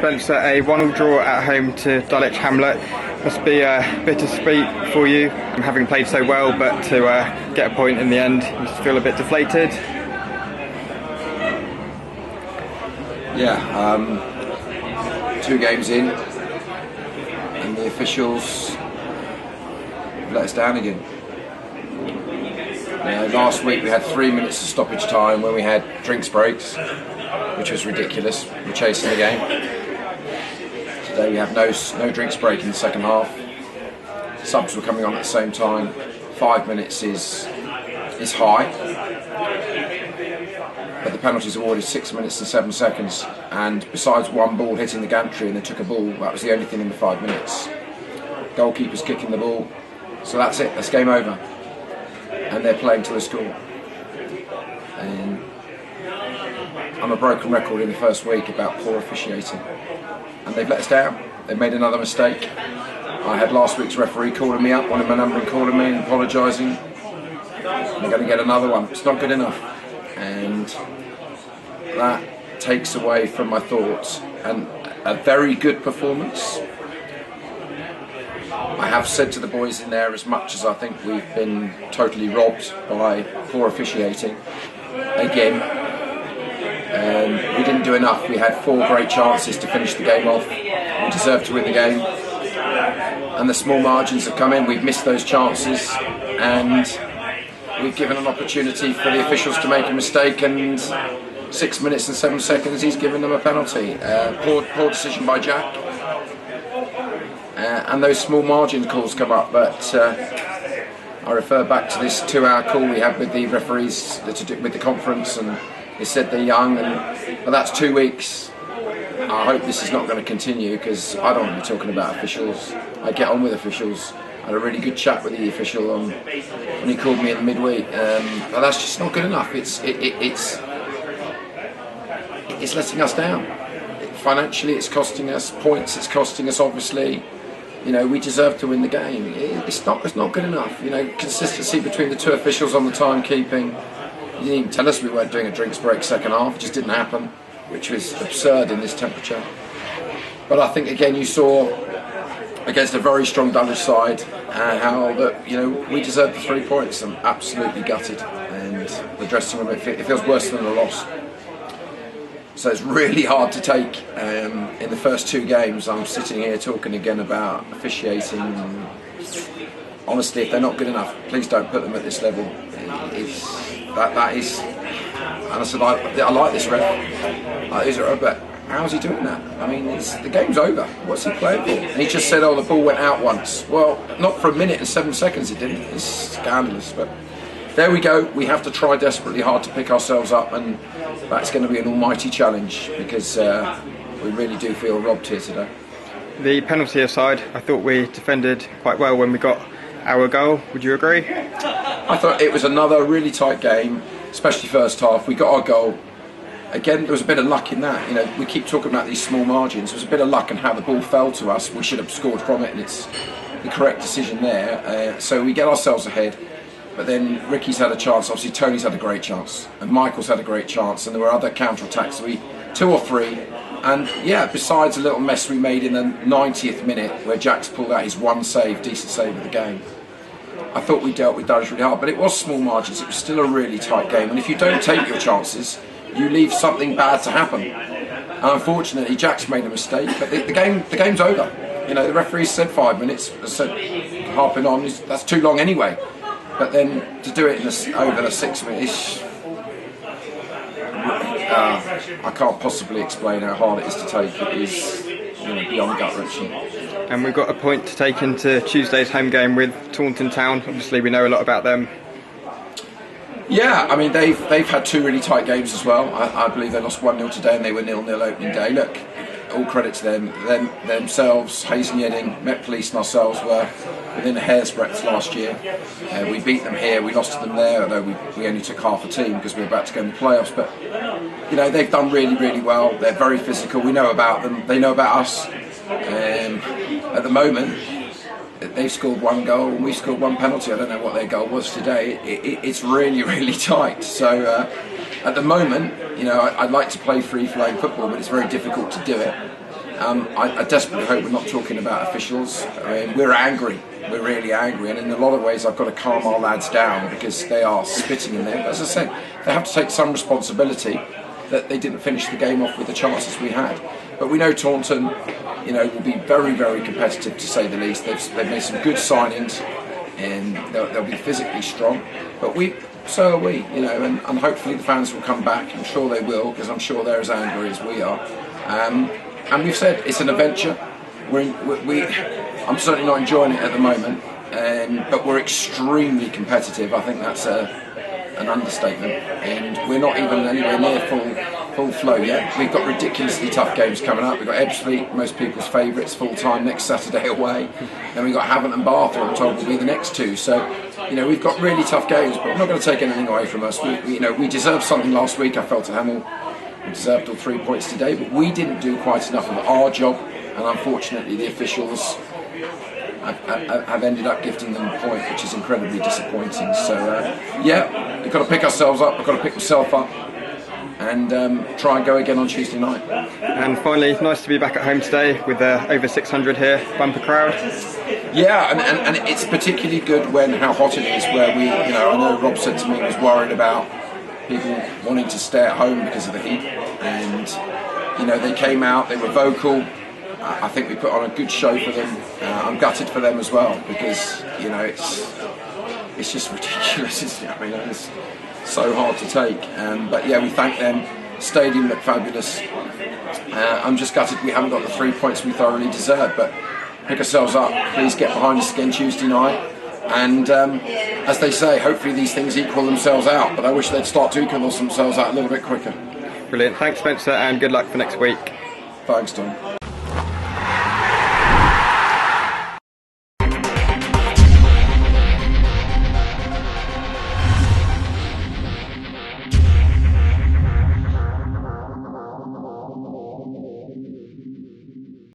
Spencer, a 1-1 draw at home to Dulwich Hamlet. Must be bittersweet for you, having played so well, but to get a point in the end, you just feel a bit deflated. Yeah, 2 games in, and the officials let us down again. Last week we had 3 minutes of stoppage time when we had drinks breaks, which was ridiculous. We're chasing the game. Today we have no drinks break in the second half. Subs were coming on at the same time. 5 minutes is high, but the penalties awarded 6 minutes and 7 seconds. And besides one ball hitting the gantry and they took a ball, that was the only thing in the 5 minutes. Goalkeeper's kicking the ball, so that's it. That's game over. And they're playing till they score. And I'm a broken record in the first week about poor officiating, and they've let us down. They've made another mistake. I had last week's referee calling me up, wanted my number and calling me and apologising. They're going to get another one. It's not good enough, and that takes away from my thoughts. And a very good performance. I have said to the boys in there, as much as I think we've been totally robbed by poor officiating again, we didn't do enough. We had 4 great chances to finish the game off. We deserved to win the game, and the small margins have come in. We've missed those chances, and we've given an opportunity for the officials to make a mistake, and 6 minutes and 7 seconds he's given them a penalty. Poor decision by Jack. And those small margin calls come up, but I refer back to this 2-hour call we had with the referees with the conference, and they said they're young, but that's 2 weeks. I hope this is not going to continue, because I don't want to be talking about officials. I get on with officials. I had a really good chat with the official when he called me in midweek, but that's just not good enough. It's letting us down. Financially, it's costing us points. It's costing us, obviously. We deserve to win the game. It's not good enough. Consistency between the 2 officials on the timekeeping. You didn't even tell us we weren't doing a drinks break second half. It just didn't happen, which was absurd in this temperature. But I think again you saw against a very strong Dulwich side how that we deserved the 3 points. I'm absolutely gutted, and the dressing room it feels worse than a loss. So it's really hard to take. In the first 2 games, I'm sitting here talking again about officiating. Honestly, if they're not good enough, please don't put them at this level. That is. And I said, I like this ref. But how's he doing that? I mean, the game's over. What's he playing for? And he just said, "Oh, the ball went out once." Well, not for 1 minute and 7 seconds. It didn't. It's scandalous, but. There we go. We have to try desperately hard to pick ourselves up, and that's going to be an almighty challenge, because we really do feel robbed here today. The penalty aside, I thought we defended quite well when we got our goal. Would you agree? I thought it was another really tight game, especially first half. We got our goal. Again, there was a bit of luck in that. We keep talking about these small margins. There was a bit of luck in how the ball fell to us. We should have scored from it, and it's the correct decision there. So we get ourselves ahead. But then Ricky's had a chance, obviously Tony's had a great chance, and Michael's had a great chance, and there were other counter-attacks, 2 or 3, and yeah, besides a little mess we made in the 90th minute where Jack's pulled out his one decent save of the game, I thought we dealt with Dulwich really hard. But it was small margins, it was still a really tight game, and if you don't take your chances, you leave something bad to happen. And unfortunately, Jack's made a mistake, but the game's over. The referee said 5 minutes, said harping on, that's too long anyway. But then to do it over the 6 minutes, I can't possibly explain how hard it is to take. It is beyond gut-wrenching. And we've got a point to take into Tuesday's home game with Taunton Town. Obviously, we know a lot about them. Yeah, I mean they've had 2 really tight games as well. I believe they lost 1-0 today, and they were 0-0 opening day. Look, all credit to them. Themselves, Hayes and Yedding, Met Police and ourselves were within a hair's breadth last year. We beat them here, we lost to them there, although we only took half a team because we were about to go in the playoffs. But they've done really, really well. They're very physical. We know about them. They know about us. At the moment, they've scored 1 goal and we scored 1 penalty. I don't know what their goal was today. It's really, really tight. So at the moment, I'd like to play free-flowing football, but it's very difficult to do it. I desperately hope we're not talking about officials. I mean, we're angry. We're really angry, and in a lot of ways I've got to calm our lads down because they are spitting in there. But as I said, they have to take some responsibility that they didn't finish the game off with the chances we had. But we know Taunton, will be very, very competitive to say the least. They've made some good signings, and they'll be physically strong. But so are we, and hopefully the fans will come back. I'm sure they will, because I'm sure they're as angry as we are. And we've said it's an adventure. I'm certainly not enjoying it at the moment, but we're extremely competitive. I think that's an understatement, and we're not even anywhere near full flow yet. We've got ridiculously tough games coming up. We've got Ebbsfleet, most people's favourites, full time next Saturday away. Then we've got Havant and Bath, who I'm told will be the next two. So, we've got really tough games, but we're not going to take anything away from us. We deserved something last week. I felt at Hemel. We deserved all 3 points today, but we didn't do quite enough of our job, and unfortunately the officials have ended up gifting them a point, which is incredibly disappointing. So we've got to pick ourselves up. I've got to pick myself up and try and go again on Tuesday night. And finally, nice to be back at home today with over 600 here, bumper crowd. Yeah, and it's particularly good when how hot it is, where I know Rob said to me he was worried about people wanting to stay at home because of the heat, and they came out, they were vocal. I think we put on a good show for them. I'm gutted for them as well, because it's just ridiculous, isn't it? I mean, it's so hard to take. But yeah, we thank them. Stadium looked fabulous. I'm just gutted we haven't got the 3 points we thoroughly deserve. But pick ourselves up. Please get behind us again Tuesday night. And as they say, hopefully these things equal themselves out. But I wish they'd start to equal themselves out a little bit quicker. Brilliant. Thanks, Spencer, and good luck for next week. Thanks, Tom.